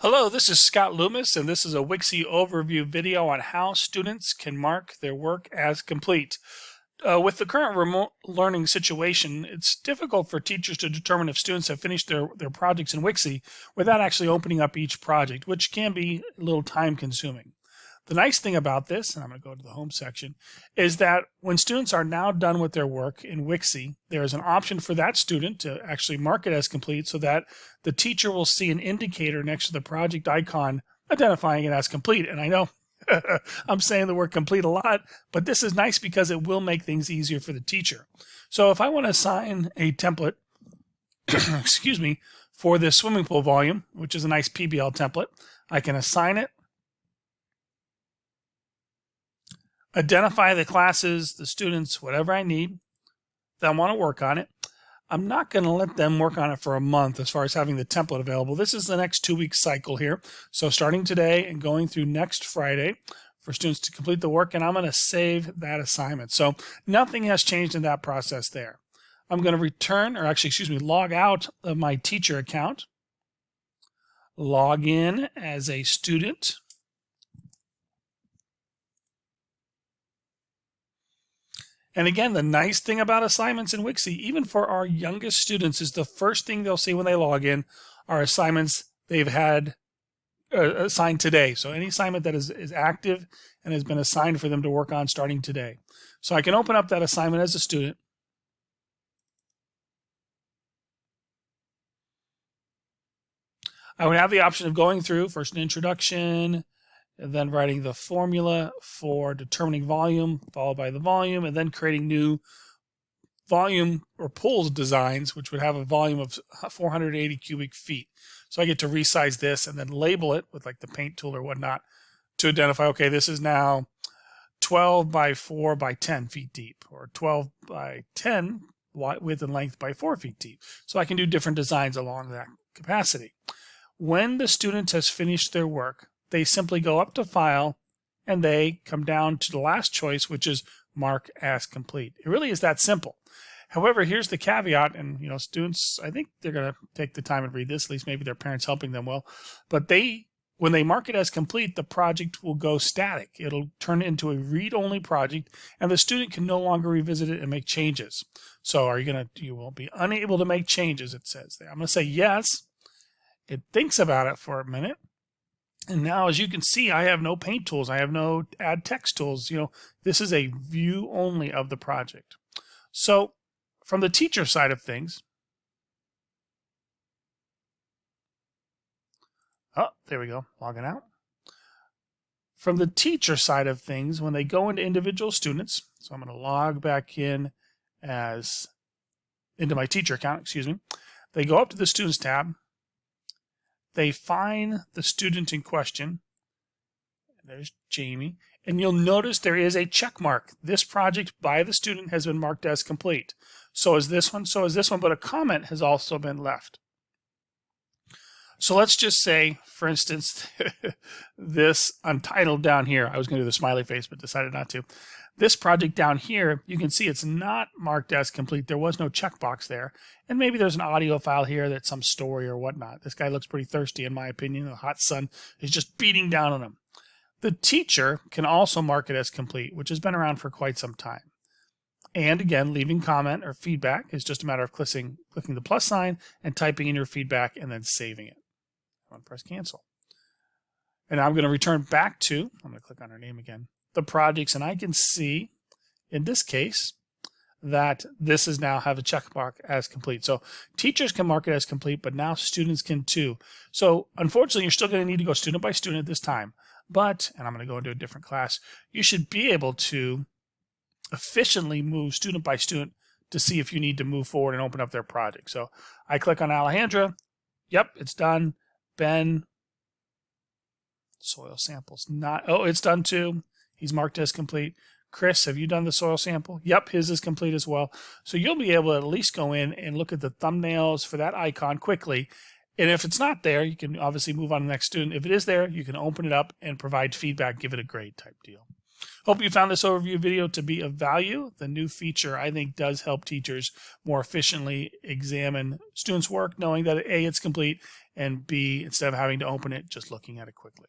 Hello, this is Scott Loomis, and this is a Wixie overview video on how students can mark their work as complete. With the current remote learning situation, it's difficult for teachers to determine if students have finished their projects in Wixie without actually opening up each project, which can be a little time consuming. The nice thing about this, and I'm going to go to the home section, is that when students are now done with their work in Wixie, there is an option for that student to actually mark it as complete so that the teacher will see an indicator next to the project icon identifying it as complete. And I know I'm saying the word complete a lot, but this is nice because it will make things easier for the teacher. So if I want to assign a template, excuse me, for this swimming pool volume, which is a nice PBL template, I can assign it, identify the classes, the students, whatever I need that want to work on it. I'm not going to let them work on it for a month as far as having the template available. This is the next 2-week cycle here. So starting today and going through next Friday for students to complete the work, and I'm going to save that assignment. So nothing has changed in that process there. I'm going to return, or actually, excuse me, log out of my teacher account, log in as a student. And again, the nice thing about assignments in Wixie, even for our youngest students, is the first thing they'll see when they log in are assignments they've had assigned today. So any assignment that is active and has been assigned for them to work on starting today. So I can open up that assignment as a student. I would have the option of going through first an introduction, and then writing the formula for determining volume, followed by the volume, and then creating new volume or pools designs, which would have a volume of 480 cubic feet. So I get to resize this and then label it with like the paint tool or whatnot to identify, okay, this is now 12 by 4 by 10 feet deep, or 12 by 10 width and length by 4 feet deep. So I can do different designs along that capacity. When the student has finished their work, they simply go up to File, and they come down to the last choice, which is Mark as Complete. It really is that simple. However, here's the caveat, and students, I think they're going to take the time and read this, at least maybe their parents helping them will, but when they mark it as complete, the project will go static. It'll turn into a read-only project, and the student can no longer revisit it and make changes. So you will be unable to make changes, it says there. I'm going to say yes. It thinks about it for a minute. And now, as you can see, I have no paint tools. I have no add text tools. This is a view only of the project. So from the teacher side of things, there we go, logging out. From the teacher side of things, when they go into individual students, so I'm going to log back in into my teacher account, excuse me. They go up to the Students tab. They find the student in question. There's Jamie. And you'll notice there is a check mark. This project by the student has been marked as complete. So is this one, but a comment has also been left. So let's just say, for instance, this untitled down here, I was going to do the smiley face, but decided not to. This project down here, you can see it's not marked as complete. There was no checkbox there. And maybe there's an audio file here that's some story or whatnot. This guy looks pretty thirsty, in my opinion. The hot sun is just beating down on him. The teacher can also mark it as complete, which has been around for quite some time. And again, leaving comment or feedback is just a matter of clicking the plus sign and typing in your feedback and then saving it. I'm going to press cancel. And now I'm going to return back to, I'm going to click on her name again, the projects, and I can see in this case that this is now have a check mark as complete. So teachers can mark it as complete, but now students can too. So unfortunately, you're still going to need to go student by student this time. But, and I'm going to go into a different class, you should be able to efficiently move student by student to see if you need to move forward and open up their project. So I click on Alejandra. Yep, it's done. Ben, soil samples, it's done too. He's marked as complete. Chris, have you done the soil sample? Yep, his is complete as well. So you'll be able to at least go in and look at the thumbnails for that icon quickly. And if it's not there, you can obviously move on to the next student. If it is there, you can open it up and provide feedback, give it a grade type deal. Hope you found this overview video to be of value. The new feature, I think, does help teachers more efficiently examine students' work, knowing that A, it's complete, and B, instead of having to open it, just looking at it quickly.